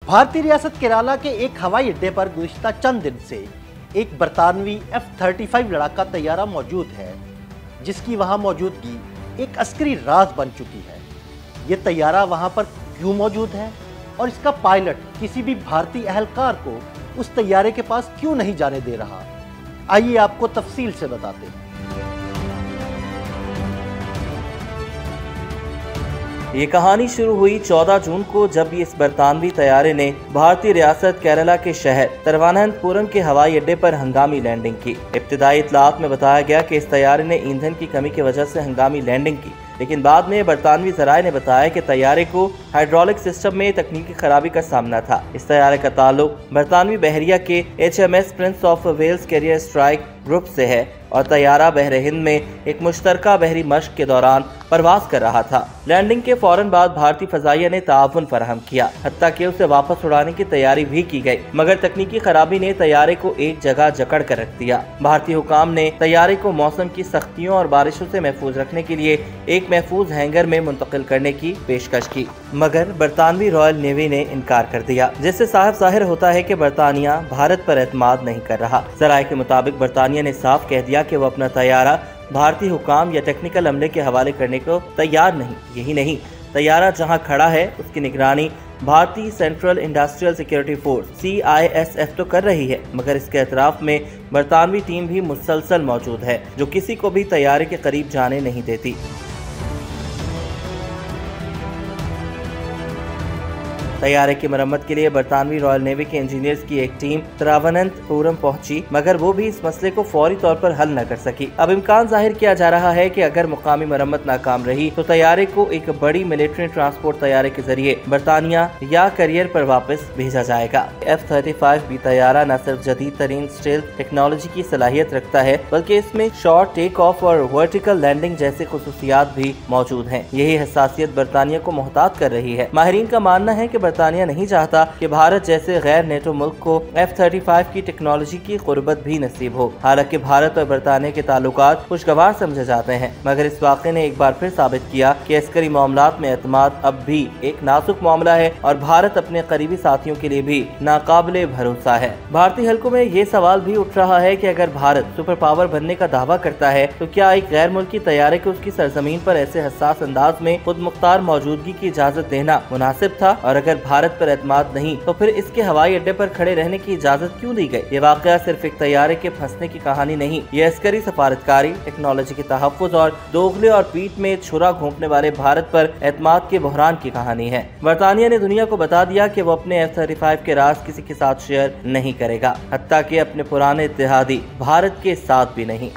भारतीय रियासत केरला के एक हवाई अड्डे पर गुज़िश्ता चंद दिन से एक बरतानवी F-35 लड़ाका तैयारा मौजूद है, जिसकी वहां मौजूदगी एक अस्करी राज बन चुकी है। ये तैयारा वहां पर क्यों मौजूद है और इसका पायलट किसी भी भारतीय अहलकार को उस तैयारे के पास क्यों नहीं जाने दे रहा, आइए आपको तफसील से बताते हैं। ये कहानी शुरू हुई 14 जून को, जब इस बरतानवी तैयारे ने भारतीय रियासत केरला के शहर तिरुवनंतपुरम के हवाई अड्डे पर हंगामी लैंडिंग की। इब्तिदाई इत्तलात में बताया गया कि इस तैयारे ने ईंधन की कमी की वजह से हंगामी लैंडिंग की, लेकिन बाद में बरतानवी ज़राए ने बताया कि तैयारे को हाइड्रोलिक सिस्टम में तकनीकी खराबी का सामना था। इस तैयारे का ताल्लुक बरतानवी बहरिया के HMS prince of Wales carrier strike group से है और तैयारा बहर हिंद में एक मुश्तरका बहरी मश्क के दौरान परवाज कर रहा था। लैंडिंग के फौरन बाद भारतीय फजाइया ने ताउन फराहम किया, हत्ता कि उसे वापस उड़ाने की तैयारी भी की गई, मगर तकनीकी खराबी ने तैयारे को एक जगह जकड़ कर रख दिया। भारतीय हुकाम ने तैयारे को मौसम की सख्तियों और बारिशों से महफूज रखने के लिए एक महफूज हैंगर में मुंतकिल करने की पेशकश की, मगर बरतानवी रॉयल नेवी ने इनकार कर दिया, जिससे साफ जाहिर होता है कि बरतानिया भारत पर एतमाद नहीं कर रहा। ज़राए के मुताबिक बरतानिया ने साफ कह दिया कि वो अपना तैयारा भारतीय हुकाम या टेक्निकल अमले के हवाले करने को तैयार नहीं। यही नहीं, तैयारा जहां खड़ा है उसकी निगरानी भारतीय central industrial security force CISF तो कर रही है, मगर इसके एतराफ में बरतानवी टीम भी मुसलसल मौजूद है, जो किसी को भी तैयारे के करीब जाने नहीं देती। तैयारे की मरम्मत के लिए बरतानवी रॉयल नेवी के इंजीनियर्स की एक टीम तिरुवनंतपुरम पहुंची, मगर वो भी इस मसले को फौरी तौर पर हल न कर सकी। अब इम्कान जाहिर किया जा रहा है कि अगर मुकामी मरम्मत नाकाम रही तो तैयारे को एक बड़ी मिलिट्री ट्रांसपोर्ट तैयारे के जरिए बरतानिया या करियर पर वापस भेजा जाएगा। F-35 भी तैयारा न सिर्फ जदीद तरीन स्टेल्थ टेक्नोलॉजी की सलाहियत रखता है, बल्कि इसमें शॉर्ट टेक ऑफ और वर्टिकल लैंडिंग जैसे खुसूसियात भी मौजूद हैं। यही हसासियत बरतानिया को मोहतात कर रही है। माहिरीन का मानना है कि बरतानिया नहीं चाहता कि भारत जैसे गैर नेटो मुल्क को F-35 की टेक्नोलॉजी की कुर्बत भी नसीब हो। हालांकि भारत और बरतानिया के ताल्लुकात खुशगवार समझे जाते हैं, मगर इस वाक़े ने एक बार फिर साबित किया कि अस्करी मामलात में एतमाद अब भी एक नाजुक मामला है और भारत अपने करीबी साथियों के लिए भी नाकाबिले भरोसा है। भारतीय हलकों में ये सवाल भी उठ रहा है कि अगर भारत सुपर पावर बनने का दावा करता है तो क्या एक गैर मुल्की तैयारे को उसकी सरजमीन पर ऐसे हसास अंदाज में खुद मुख्तार मौजूदगी की इजाजत देना मुनासिब था, और अगर भारत पर एतमाद नहीं तो फिर इसके हवाई अड्डे पर खड़े रहने की इजाजत क्यों दी गई। ये वाकया सिर्फ एक तैयारे के फंसने की कहानी नहीं, ये अस्करी सफारतकारी, टेक्नोलॉजी के तहफ्फुज़ और दोगले और पीठ में छुरा घोंपने वाले भारत पर एतमाद के बहरान की कहानी है। बरतानिया ने दुनिया को बता दिया कि वो अपने F-35 के राज किसी के साथ शेयर नहीं करेगा, हत्ता कि अपने पुराने इत्तेहादी भारत के साथ भी नहीं।